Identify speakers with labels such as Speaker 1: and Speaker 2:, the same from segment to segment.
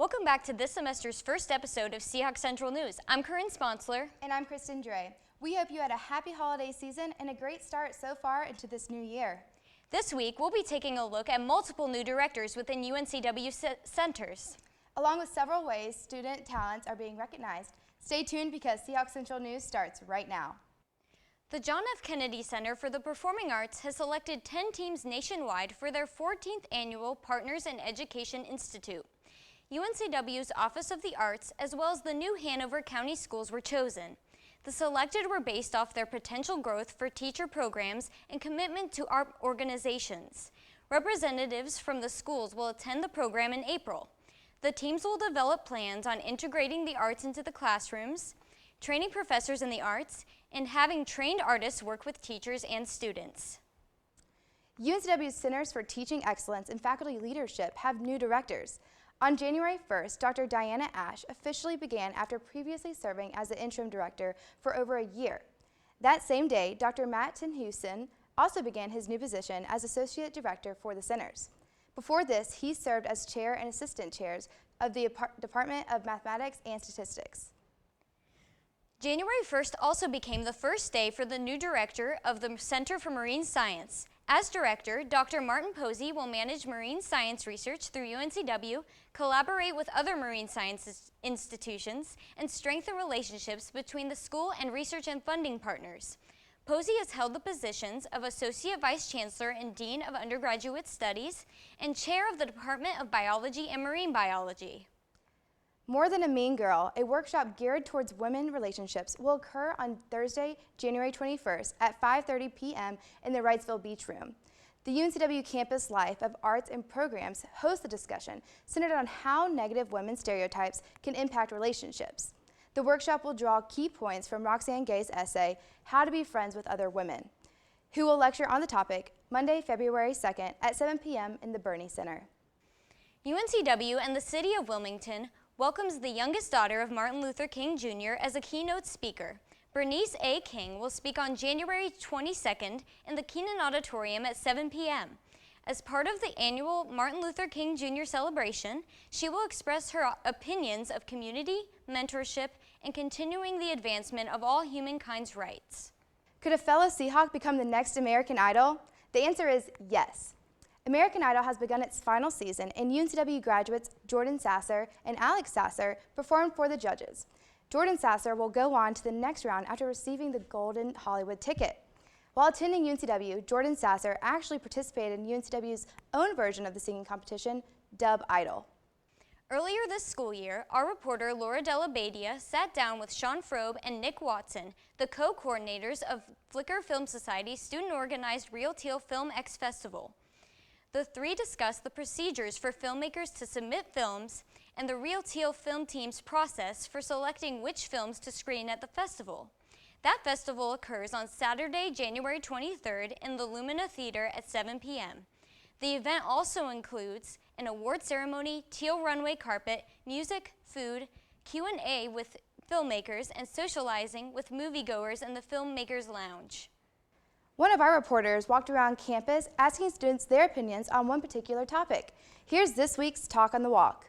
Speaker 1: Welcome back to this semester's first episode of Seahawk Central News. I'm Corin Sponsler.
Speaker 2: And I'm Kristen Dray. We hope you had a happy holiday season and a great start so far into this new year.
Speaker 1: This week, we'll be taking a look at multiple new directors within UNCW centers,
Speaker 2: along with several ways student talents are being recognized. Stay tuned because Seahawk Central News starts right now.
Speaker 1: The John F. Kennedy Center for the Performing Arts has selected 10 teams nationwide for their 14th annual Partners in Education Institute. UNCW's Office of the Arts, as well as the new Hanover County Schools, were chosen. The selected were based off their potential growth for teacher programs and commitment to art organizations. Representatives from the schools will attend the program in April. The teams will develop plans on integrating the arts into the classrooms, training professors in the arts, and having trained artists work with teachers and students.
Speaker 2: UNCW's Centers for Teaching Excellence and Faculty Leadership have new directors. On January 1st, Dr. Diana Ash officially began after previously serving as the interim director for over a year. That same day, Dr. Matt Tenhusen also began his new position as associate director for the centers. Before this, he served as chair and assistant chairs of the Department of Mathematics and Statistics.
Speaker 1: January 1st also became the first day for the new director of the Center for Marine Science. As director, Dr. Martin Posey will manage marine science research through UNCW, collaborate with other marine science institutions, and strengthen relationships between the school and research and funding partners. Posey has held the positions of Associate Vice Chancellor and Dean of Undergraduate Studies and Chair of the Department of Biology and Marine Biology.
Speaker 2: More Than a Mean Girl, a workshop geared towards women relationships, will occur on Thursday, January 21st at 5:30 p.m. in the Wrightsville Beach Room. The UNCW Campus Life of Arts and Programs hosts the discussion centered on how negative women's stereotypes can impact relationships. The workshop will draw key points from Roxanne Gay's essay, How to Be Friends with Other Women, who will lecture on the topic Monday, February 2nd at 7 p.m. in the Burney Center.
Speaker 1: UNCW and the City of Wilmington welcomes the youngest daughter of Martin Luther King Jr. as a keynote speaker. Bernice A. King will speak on January 22nd in the Keenan Auditorium at 7 p.m. As part of the annual Martin Luther King Jr. celebration, she will express her opinions of community, mentorship, and continuing the advancement of all humankind's rights.
Speaker 2: Could a fellow Seahawk become the next American Idol? The answer is yes. American Idol has begun its final season, and UNCW graduates Jordan Sasser and Alex Sasser performed for the judges. Jordan Sasser will go on to the next round after receiving the Golden Hollywood ticket. While attending UNCW, Jordan Sasser actually participated in UNCW's own version of the singing competition, Dub Idol.
Speaker 1: Earlier this school year, our reporter Laura Delabadia sat down with Sean Frobe and Nick Watson, the co-coordinators of Flickr Film Society's student-organized Real Teal Film X Festival. The three discussed the procedures for filmmakers to submit films and the Real Teal Film Team's process for selecting which films to screen at the festival. That festival occurs on Saturday, January 23rd in the Lumina Theater at 7 p.m. The event also includes an award ceremony, teal runway carpet, music, food, Q&A with filmmakers, and socializing with moviegoers in the Filmmakers Lounge.
Speaker 2: One of our reporters walked around campus asking students their opinions on one particular topic. Here's this week's Talk on the Walk.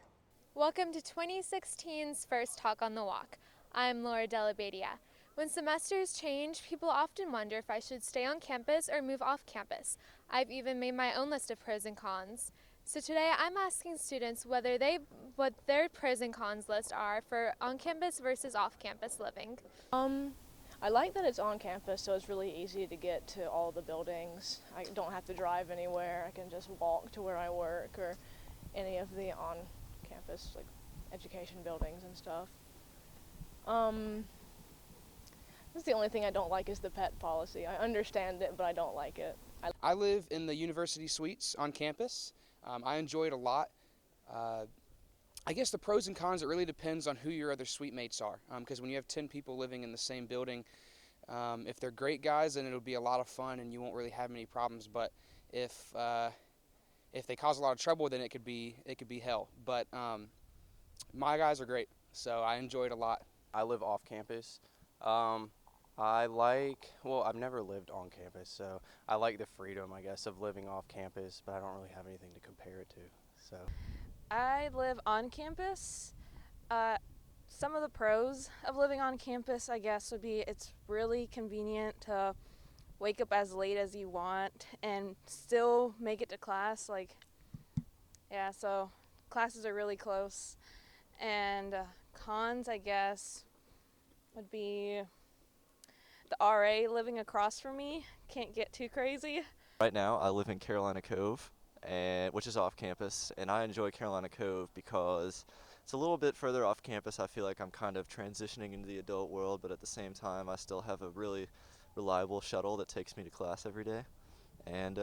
Speaker 3: Welcome to 2016's first Talk on the Walk. I'm Laura Delabadia. When semesters change, people often wonder if I should stay on campus or move off campus. I've even made my own list of pros and cons. So today I'm asking students what their pros and cons list are for on-campus versus off-campus living.
Speaker 4: I like that it's on campus, so it's really easy to get to all the buildings. I don't have to drive anywhere. I can just walk to where I work or any of the on-campus like education buildings and stuff. That's the only thing I don't like is the pet policy. I understand it, but I don't like it.
Speaker 5: I live in the university suites on campus. I enjoy it a lot. I guess the pros and cons, it really depends on who your other suite mates are. Because when you have 10 people living in the same building, if they're great guys, then it'll be a lot of fun and you won't really have many problems. But if they cause a lot of trouble, then it could be hell. But my guys are great, so I enjoy it a lot.
Speaker 6: I live off campus. I've never lived on campus, so I like the freedom, I guess, of living off campus, but I don't really have anything to compare it to. So
Speaker 7: I live on campus. Some of the pros of living on campus, I guess, would be it's really convenient to wake up as late as you want and still make it to class. So classes are really close. And cons, I guess, would be the RA living across from me. Can't get too crazy.
Speaker 8: Right now, I live in Carolina Cove, which is off campus, and I enjoy Carolina Cove because it's a little bit further off campus. I feel like I'm kind of transitioning into the adult world, but at the same time, I still have a really reliable shuttle that takes me to class every day. And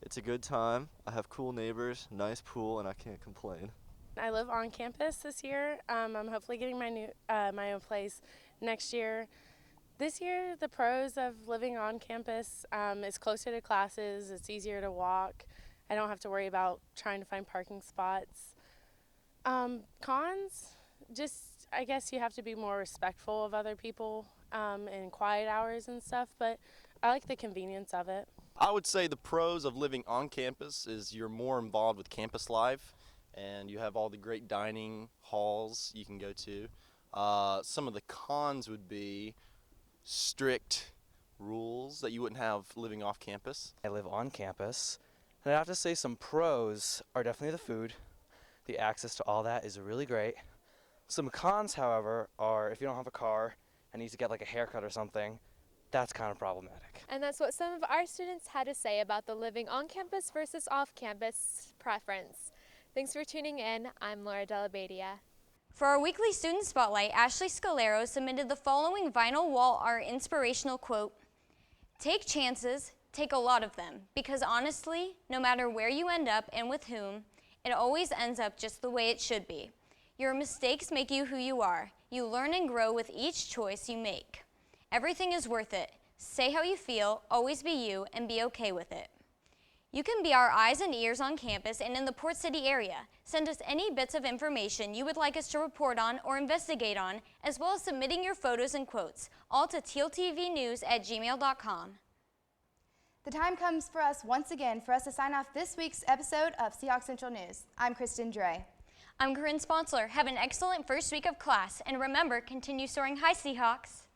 Speaker 8: it's a good time. I have cool neighbors, nice pool, and I can't complain.
Speaker 9: I live on campus this year. I'm hopefully getting my own place next year. This year, the pros of living on campus is closer to classes. It's easier to walk. I don't have to worry about trying to find parking spots. Cons, just I guess you have to be more respectful of other people in quiet hours and stuff, but I like the convenience of it.
Speaker 10: I would say the pros of living on campus is you're more involved with campus life, and you have all the great dining halls you can go to. Some of the cons would be strict rules that you wouldn't have living off campus.
Speaker 11: I live on campus, and I have to say some pros are definitely the food. The access to all that is really great. Some cons, however, are if you don't have a car and need to get like a haircut or something, that's kind of problematic.
Speaker 3: And that's what some of our students had to say about the living on campus versus off campus preference. Thanks for tuning in. I'm Laura Delabadia.
Speaker 1: For our weekly student spotlight, Ashley Scalero submitted the following vinyl wall art inspirational quote: "Take chances, take a lot of them, because honestly, no matter where you end up and with whom, it always ends up just the way it should be. Your mistakes make you who you are. You learn and grow with each choice you make. Everything is worth it. Say how you feel, always be you, and be okay with it." You can be our eyes and ears on campus and in the Port City area. Send us any bits of information you would like us to report on or investigate on, as well as submitting your photos and quotes, all to tealtvnews@gmail.com.
Speaker 2: The time comes for us once again for us to sign off this week's episode of Seahawk Central News. I'm Kristen Dray.
Speaker 1: I'm Corin Sponsler. Have an excellent first week of class, and remember, continue soaring high, Seahawks.